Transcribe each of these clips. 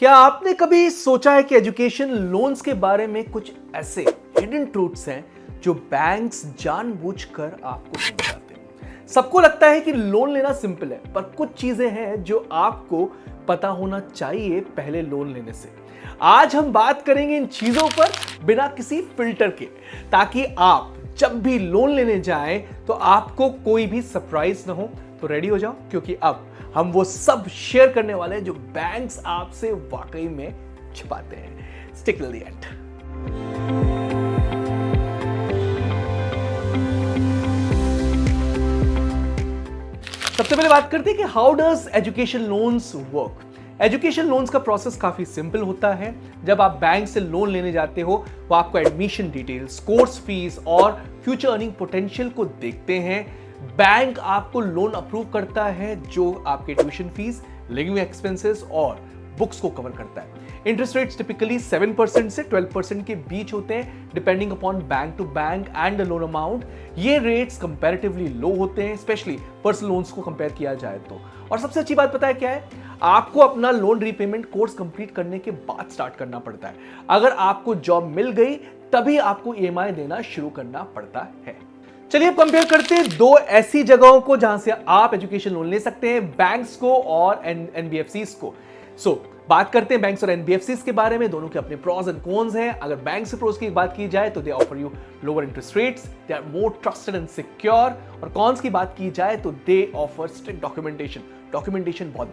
क्या आपने कभी सोचा है कि एजुकेशन लोन्स के बारे में कुछ ऐसे हिडन ट्रूथ्स हैं जो बैंक्स जानबूझकर आपको समझाते हैं? सबको लगता है कि लोन लेना सिंपल है, पर कुछ चीजें हैं जो आपको पता होना चाहिए पहले लोन लेने से। आज हम बात करेंगे इन चीजों पर बिना किसी फिल्टर के, ताकि आप जब भी लोन लेने जाएं तो आपको कोई भी सरप्राइज ना हो। तो रेडी हो जाओ, क्योंकि अब हम वो सब शेयर करने वाले हैं जो बैंक्स आपसे वाकई में छिपाते हैं। Stick till the end. सबसे पहले बात करते हैं कि how does education loans work. Education loans का प्रोसेस काफी सिंपल होता है। जब आप बैंक से लोन लेने जाते हो, वो आपको एडमिशन डिटेल्स, कोर्स फीस और फ्यूचर अर्निंग पोटेंशियल को देखते हैं। बैंक आपको लोन अप्रूव करता है जो आपके ट्यूशन फीस, लिविंग एक्सपेंसेस और बुक्स को कवर करता है। इंटरेस्ट रेट्स टिपिकली 7% से 12% के बीच होते हैं, depending upon bank to bank and the loan amount. ये रेट्स कंपैरेटिवली लो होते हैं, स्पेशली पर्सनल लोन्स को कंपेयर किया जाए तो। और सबसे अच्छी बात पता है क्या है? आपको अपना लोन रीपेमेंट कोर्स कंप्लीट करने के बाद स्टार्ट करना पड़ता है। अगर आपको जॉब मिल गई तभी आपको ईएमआई देना शुरू करना पड़ता है। चलिए अब कंपेयर करते हैं दो ऐसी जगहों को जहां से आप एजुकेशन लोन ले सकते हैं, बैंक्स को और एनबीएफसीज को। बात करते हैं बैंक्स और एनबीएफसीज के बारे में। दोनों के अपने प्रॉस एंड कॉन्स हैं। अगर बैंक से प्रोस की बात की जाए तो they offer you lower interest rates, they are more trusted and secure. और कॉन्स की बात की जाए तो दे ऑफर स्ट्रिक्ट डॉक्यूमेंटेशन बहुत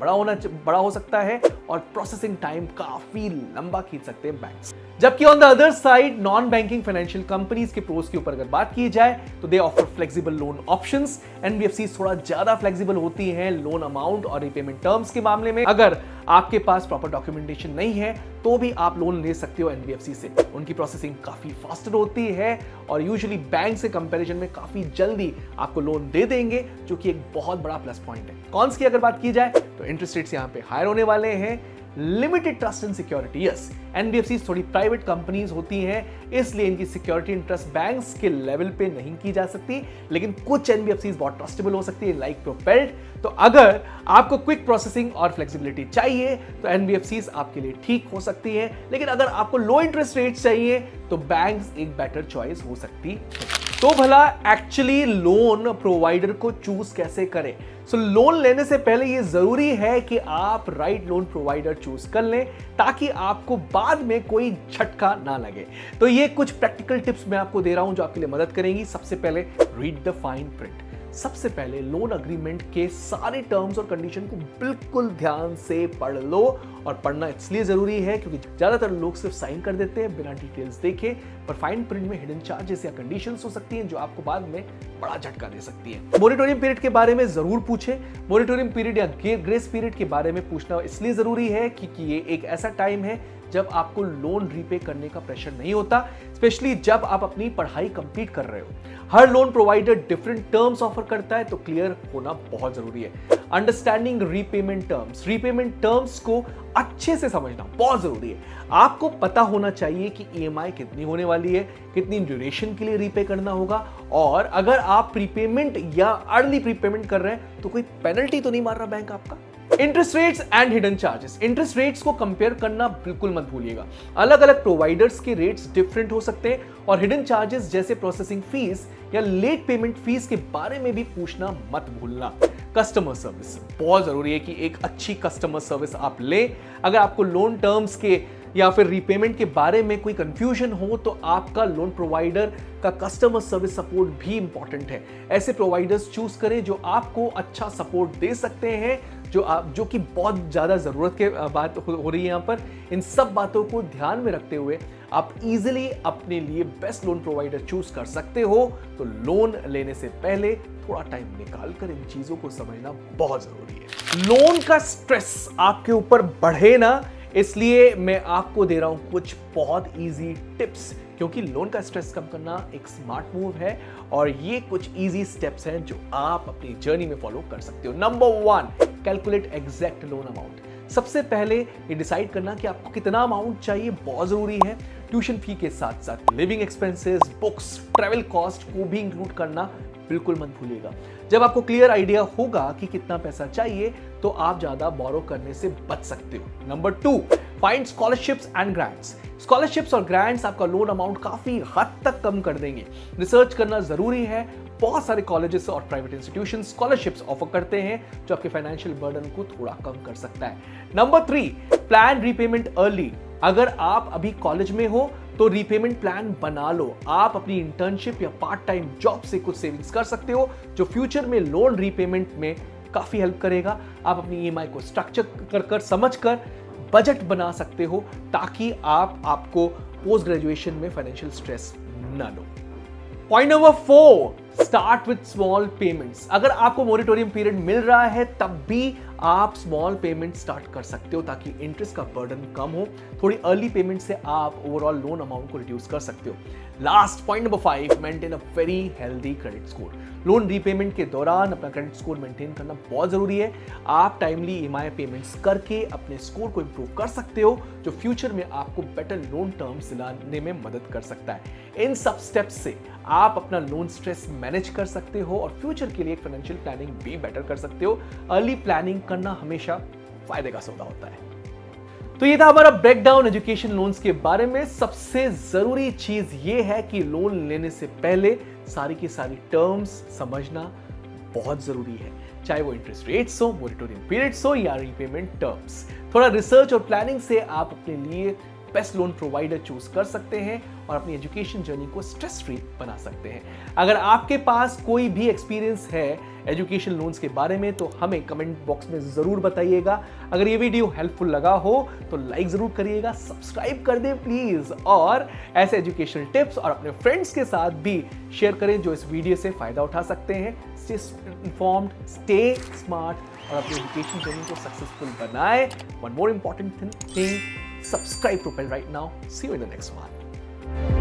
बड़ा हो सकता है और प्रोसेसिंग टाइम काफी लंबा खींच सकते हैं बैंक्स। जबकि on the other side non banking financial companies के प्रोस के ऊपर अगर बात की जाए तो they offer flexible loan options. NBFC थोड़ा ज्यादा फ्लेक्सिबल होती हैं लोन अमाउंट और रीपेमेंट टर्म्स के मामले में। अगर आपके पास प्रॉपर डॉक्यूमेंटेशन नहीं है तो भी आप लोन ले सकते हो एनबीएफसी से। उनकी प्रोसेसिंग काफी फास्टर होती है और यूजुअली बैंक से कंपैरिजन में काफी जल्दी आपको लोन दे देंगे, जो कि एक बहुत बड़ा प्लस पॉइंट है। कॉन्स की अगर बात की जाए तो इंटरेस्ट रेट्स यहां पे हायर होने वाले हैं। Limited trust and security, yes, NBFC थोड़ी प्राइवेट कंपनीज होती हैं, इसलिए इनकी सिक्योरिटी एंड ट्रस्ट बैंक्स के लेवल पे नहीं की जा सकती, लेकिन कुछ एनबीएफसी बहुत ट्रस्टेबल हो सकती है, लाइक प्रोपेल्ड। तो अगर आपको क्विक प्रोसेसिंग और फ्लेक्सिबिलिटी चाहिए तो एनबीएफसी आपके लिए ठीक हो सकती है, लेकिन अगर आपको लो इंटरेस्ट रेट चाहिए तो बैंक्स एक बेटर चॉइस हो सकती है। तो भला एक्चुअली लोन प्रोवाइडर को चूज कैसे करें? लोन लेने से पहले ये जरूरी है कि आप राइट लोन प्रोवाइडर चूज कर लें, ताकि आपको बाद में कोई झटका ना लगे। तो ये कुछ प्रैक्टिकल टिप्स मैं आपको दे रहा हूं जो आपके लिए मदद करेंगी। सबसे पहले रीड द फाइन प्रिंट। सबसे पहले लोन अग्रीमेंट के सारे टर्म्स और कंडीशन को बिल्कुल ध्यान से पढ़ लो। और पढ़ना इसलिए जरूरी है क्योंकि ज्यादातर लोग सिर्फ साइन कर देते हैं बिना डिटेल्स देखे, पर फाइन प्रिंट में हिडन चार्जेस या कंडीशंस हो सकती हैं जो आपको बाद में बड़ा झटका दे सकती है। मॉनिटोरियम पीरियड के बारे में जरूर पूछें। मॉनिटोरियम पीरियड या ग्रेस पीरियड के बारे में पूछना इसलिए जरूरी है क्योंकि ये एक ऐसा टाइम है जब आपको लोन रीपे करने का प्रेशर नहीं होता, स्पेशली जब आप अपनी पढ़ाई कंप्लीट कर रहे हो। हर loan provider different terms offer करता है, तो क्लियर होना बहुत जरूरी है। अंडरस्टैंडिंग रीपेमेंट टर्म्स को अच्छे से समझना बहुत जरूरी है। आपको पता होना चाहिए कि ईएमआई कितनी होने वाली है, कितनी ड्यूरेशन के लिए रीपे करना होगा, और अगर आप प्रीपेमेंट या अर्ली प्रीपेमेंट कर रहे हैं तो कोई पेनल्टी तो नहीं मार रहा बैंक आपका। Interest rates and hidden charges. Interest rates को कंपेयर करना बिल्कुल मत भूलिएगा। अलग अलग प्रोवाइडर्स के रेट्स डिफरेंट हो सकते हैं, और हिडन चार्जेस जैसे प्रोसेसिंग फीस या लेट पेमेंट फीस के बारे में भी पूछना मत भूलना। कस्टमर सर्विस बहुत जरूरी है कि एक अच्छी कस्टमर सर्विस आप ले। अगर आपको लोन टर्म्स के या फिर रीपेमेंट के बारे में कोई कंफ्यूजन हो तो आपका लोन प्रोवाइडर का कस्टमर सर्विस सपोर्ट भी इंपॉर्टेंट है। ऐसे प्रोवाइडर्स चूज करें जो आपको अच्छा सपोर्ट दे सकते हैं, जो कि बहुत ज्यादा जरूरत के बात हो रही है यहाँ पर। इन सब बातों को ध्यान में रखते हुए आप इजीली अपने लिए बेस्ट लोन प्रोवाइडर चूज कर सकते हो। तो लोन लेने से पहले थोड़ा टाइम निकाल कर इन चीजों को समझना बहुत जरूरी है। लोन का स्ट्रेस आपके ऊपर बढ़े ना, इसलिए मैं आपको दे रहा हूं कुछ बहुत इजी टिप्स, क्योंकि लोन का स्ट्रेस कम करना एक स्मार्ट मूव है और ये कुछ इजी स्टेप्स हैं जो आप अपनी जर्नी में फॉलो कर सकते हो। Number 1, calculate exact loan amount. सबसे पहले ये डिसाइड करना कि आपको कितना अमाउंट चाहिए बहुत जरूरी है। ट्यूशन फी के साथ साथ living expenses, books, travel cost को भी इंक्लूड करना बिल्कुल मत भूलिएगा। जब आपको क्लियर आइडिया होगा कि कितना पैसा चाहिए तो आप ज्यादा बोरो करने से बच सकते हो। Number 2, find scholarships and grants. Scholarships और ग्रांट्स आपका लोन अमाउंट काफी हद तक कम कर देंगे। रिसर्च करना जरूरी है। बहुत सारे कॉलेजेस और प्राइवेट इंस्टीट्यूशन स्कॉलरशिप्स ऑफर करते हैं जो आपके फाइनेंशियल बर्डन को थोड़ा कम कर सकता है। Number 3, plan repayment early. अगर आप अभी कॉलेज में हो तो रीपेमेंट प्लान बना लो। आप अपनी इंटर्नशिप या पार्ट टाइम जॉब से कुछ सेविंग्स कर सकते हो जो फ्यूचर में लोन रीपेमेंट में काफी हेल्प करेगा। आप अपनी ईएमआई को स्ट्रक्चर कर समझकर बजट बना सकते हो ताकि आपको पोस्ट ग्रेजुएशन में फाइनेंशियल स्ट्रेस ना लो। Point number 4, start with small payments. अगर आपको मोरेटोरियम पीरियड मिल रहा है तब भी आप स्मॉल पेमेंट स्टार्ट कर सकते हो ताकि इंटरेस्ट का बर्डन कम हो। थोड़ी अर्ली पेमेंट से आप ओवरऑल लोन अमाउंट को रिड्यूस कर सकते हो। Last point number 5, maintain a very healthy credit score. Loan repayment के दौरान अपना क्रेडिट स्कोर मेंटेन करना बहुत जरूरी है। आप टाइमली ईएमआई पेमेंट्स करके अपने स्कोर को इंप्रूव कर सकते हो जो फ्यूचर में आपको बेटर लोन टर्म्स दिलाने में मदद कर सकता है। इन सब स्टेप्स से आप अपना लोन स्ट्रेस मैनेज कर सकते हो और फ्यूचर के लिए फाइनेंशियल प्लानिंग भी बेटर कर सकते हो। अर्ली प्लानिंग करना हमेशा फायदे का सौदा होता है। तो ये था हमारा ब्रेकडाउन एजुकेशन लोन्स के बारे में। सबसे जरूरी चीज ये है कि लोन लेने से पहले सारी की सारी टर्म्स समझना बहुत जरूरी है, चाहे वो इंटरेस्ट रेट्स हो, मोरेटोरियम पीरियड्स हो या रीपेमेंट टर्म्स। थोड़ा रिसर्च और प्लानिंग से आप अपने लिए बेस्ट लोन प्रोवाइडर चूज कर सकते हैं और अपनी एजुकेशन जर्नी को स्ट्रेस फ्री बना सकते हैं। अगर आपके पास कोई भी एक्सपीरियंस है एजुकेशन लोन्स के बारे में तो हमें कमेंट बॉक्स में जरूर बताइएगा। अगर ये वीडियो हेल्पफुल लगा हो तो लाइक जरूर करिएगा, सब्सक्राइब कर दें प्लीज, और ऐसे एजुकेशनल टिप्स और अपने फ्रेंड्स के साथ भी शेयर करें जो इस वीडियो से फायदा उठा सकते हैं। स्टे इन्फॉर्म्ड, स्टे स्मार्ट और अपनी एजुकेशन जर्नी को सक्सेसफुल बनाएं। One more important thing, subscribe Propel right now. See you in the next one.